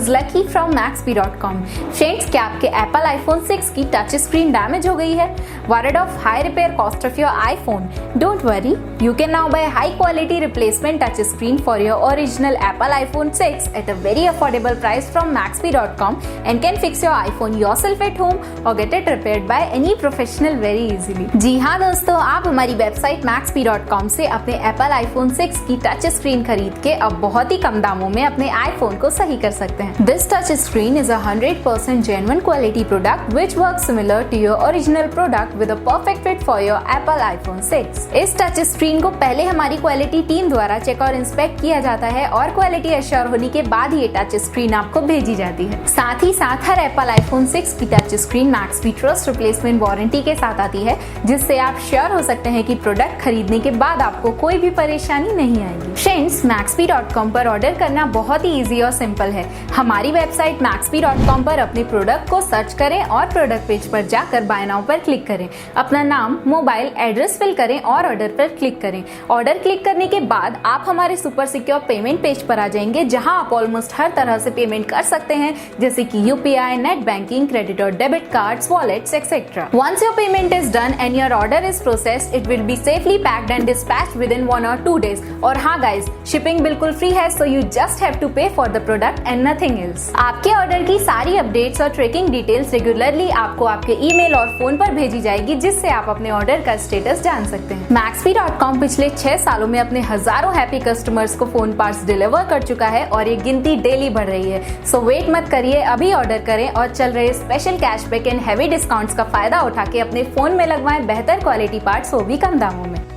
is Lucky from Maxbhi.com. Friends, क्या आपके Apple iPhone 6 की टच स्क्रीन डैमेज हो गई है? Worried of high repair cost of your iPhone? Don't worry, you can now buy high quality replacement touch screen for your original Apple iPhone 6 at a very affordable price from Maxbhi.com and can fix your iPhone yourself at home or get it repaired by any professional very easily. जी हाँ दोस्तों, आप हमारी website Maxbhi.com से अपने Apple iPhone 6 की touch screen खरीद के अब बहुत ही कम दामों में अपने iPhone को सही कर सकते हैं। This touch screen is a 100% genuine quality product which works similar to your original product with a perfect fit for your Apple iPhone 6. इस टच स्क्रीन को पहले हमारी क्वालिटी टीम द्वारा चेक और इंस्पेक्ट किया जाता है और क्वालिटी एश्योर होने के बाद ये टच स्क्रीन आपको भेजी जाती है। साथ ही साथ हर Apple iPhone 6 की touch screen Maxbhi trust replacement warranty के साथ आती है, जिससे आप श्योर हो सकते हैं कि प्रोडक्ट खरीदने के बाद आपको कोई भी परेशानी नहीं आएगी। फ्रेंड्स, Maxbhi.com पर ऑर्डर करना बहुत ही इजी और सिंपल है। हमारी वेबसाइट Maxbhi.com पर अपने प्रोडक्ट को सर्च करें और प्रोडक्ट पेज पर जाकर बाय नाउ पर क्लिक करें। अपना नाम, मोबाइल, एड्रेस फिल करें और ऑर्डर पर क्लिक करें। ऑर्डर क्लिक करने के बाद आप हमारे सुपर सिक्योर पेमेंट पेज पर आ जाएंगे, जहां आप ऑलमोस्ट हर तरह से पेमेंट कर सकते हैं, जैसे कि UPI, नेट बैंकिंग, क्रेडिट और debit cards, wallets etcetera. Once your payment is done and your order is processed, it will be safely packed and dispatched within 1 or 2 days. और हाँ गाइज, शिपिंग बिल्कुल free है, so you just have to pay for the product and nothing else. आपके order की सारी updates और tracking details regularly आपको आपके ईमेल और फोन पर भेजी जाएगी, जिससे आप अपने ऑर्डर का स्टेटस जान सकते हैं। Maxbhi.com पिछले 6 सालों में अपने हजारों हैप्पी कस्टमर्स को फोन पार्ट्स डिलीवर कर चुका है और ये गिनती डेली बढ़ रही है। सो वेट मत करिए, अभी ऑर्डर करें और चल रहे special cashback and heavy discounts का फायदा उठा के अपने फोन में लगवाएं बेहतर क्वालिटी पार्ट्स, वो भी कम दामों में।